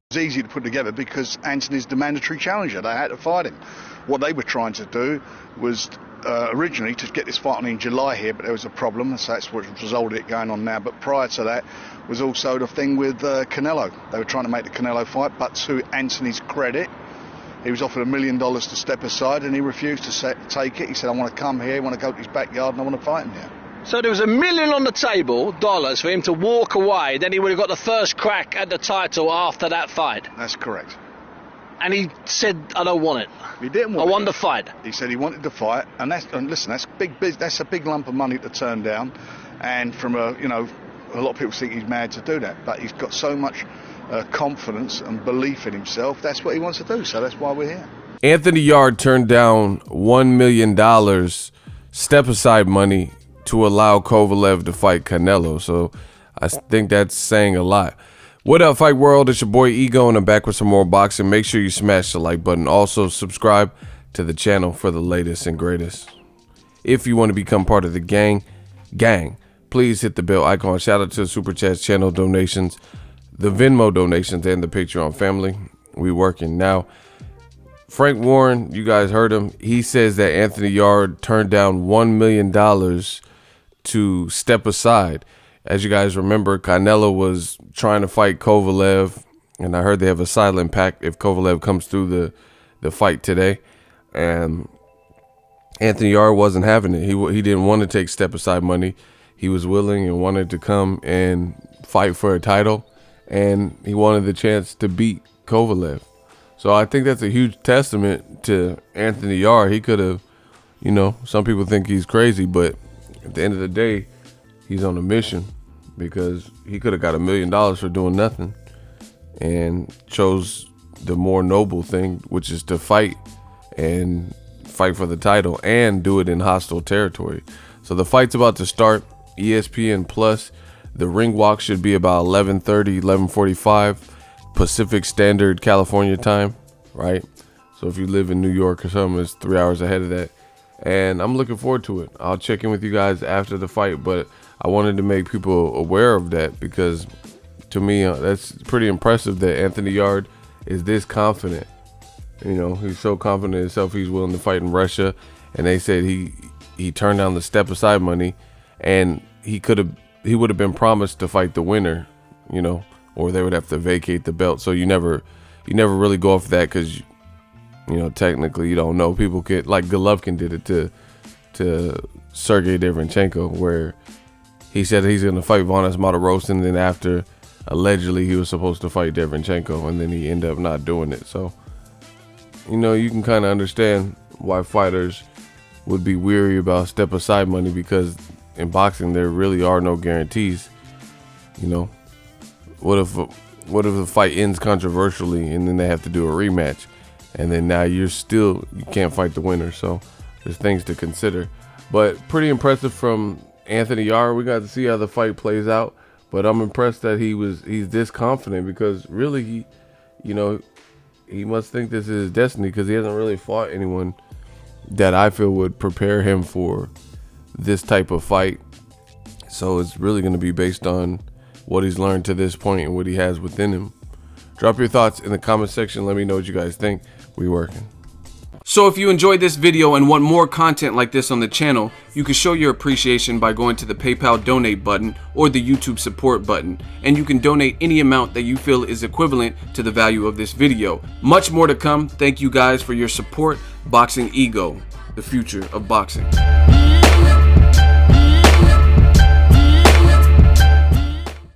It's easy to put together because Anthony's the mandatory challenger. They had to fight him. What they were trying to do was originally to get this fight on in July here, but there was a problem, so that's what resulted in it going on now. But prior to that was also the thing with Canelo. They were trying to make the Canelo fight, but to Anthony's credit, he was offered $1 million to step aside and he refused to take it. He said, I want to come here, I want to go to his backyard and I want to fight him here. So there was $1 million on the table, dollars, for him to walk away, then he would have got the first crack at the title after that fight. That's correct. And he said, I don't want it. He didn't want I want the fight. He said he wanted to fight, and listen, that's big. That's a big lump of money to turn down, and from a lot of people think he's mad to do that, but he's got so much confidence and belief in himself. That's what he wants to do, so that's why we're here. Anthony Yarde turned down $1 million step aside money to allow Kovalev to fight Canelo, so I think that's saying a lot. What up, Fight World? It's your boy Ego, and I'm back with some more boxing. Make sure you smash the like button. Also, subscribe to the channel for the latest and greatest. If you want to become part of the gang, please hit the bell icon. Shout out to the Super Chat channel donations, the Venmo donations, and the Patreon family. We working now. Frank Warren, you guys heard him. He says that Anthony Yarde turned down $1 million to step aside. As you guys remember, Canelo was trying to fight Kovalev, and I heard they have a silent pact if Kovalev comes through the fight today. And Anthony Yarde wasn't having it. He didn't want to take step-aside money. He was willing and wanted to come and fight for a title, and he wanted the chance to beat Kovalev. So I think that's a huge testament to Anthony Yarde. He could have, some people think he's crazy, but at the end of the day, he's on a mission, because he could have got $1 million for doing nothing and chose the more noble thing, which is to fight and fight for the title and do it in hostile territory. So the fight's about to start. ESPN Plus. The ring walk should be about 11:30, 11:45 Pacific Standard California time, right? So if you live in New York or something, it's 3 hours ahead of that. And I'm looking forward to it. I'll check in with you guys after the fight, but I wanted to make people aware of that, because to me, that's pretty impressive that Anthony Yarde is this confident. He's so confident in himself, he's willing to fight in Russia. And they said he turned down the step aside money, and he would have been promised to fight the winner, or they would have to vacate the belt. So you never really go off that, because technically you don't know. People could, like Golovkin did it to Sergey Kovalev, where he said he's going to fight Vanes Martirosyan, and then after, allegedly, he was supposed to fight Derevyanchenko, and then he ended up not doing it. So, you can kind of understand why fighters would be weary about step-aside money, because in boxing, there really are no guarantees. What if the fight ends controversially, and then they have to do a rematch, and then now you can't fight the winner? So there's things to consider. But pretty impressive from Anthony Yarde. We got to see how the fight plays out, but I'm impressed that he's this confident, because really he must think this is his destiny, because he hasn't really fought anyone that I feel would prepare him for this type of fight. So it's really going to be based on what he's learned to this point and what he has within him. Drop your thoughts in the comment section. Let me know what you guys think. We working. So if you enjoyed this video and want more content like this on the channel, you can show your appreciation by going to the PayPal donate button or the YouTube support button, and you can donate any amount that you feel is equivalent to the value of this video. Much more to come. Thank you guys for your support. Boxing Ego, the future of boxing.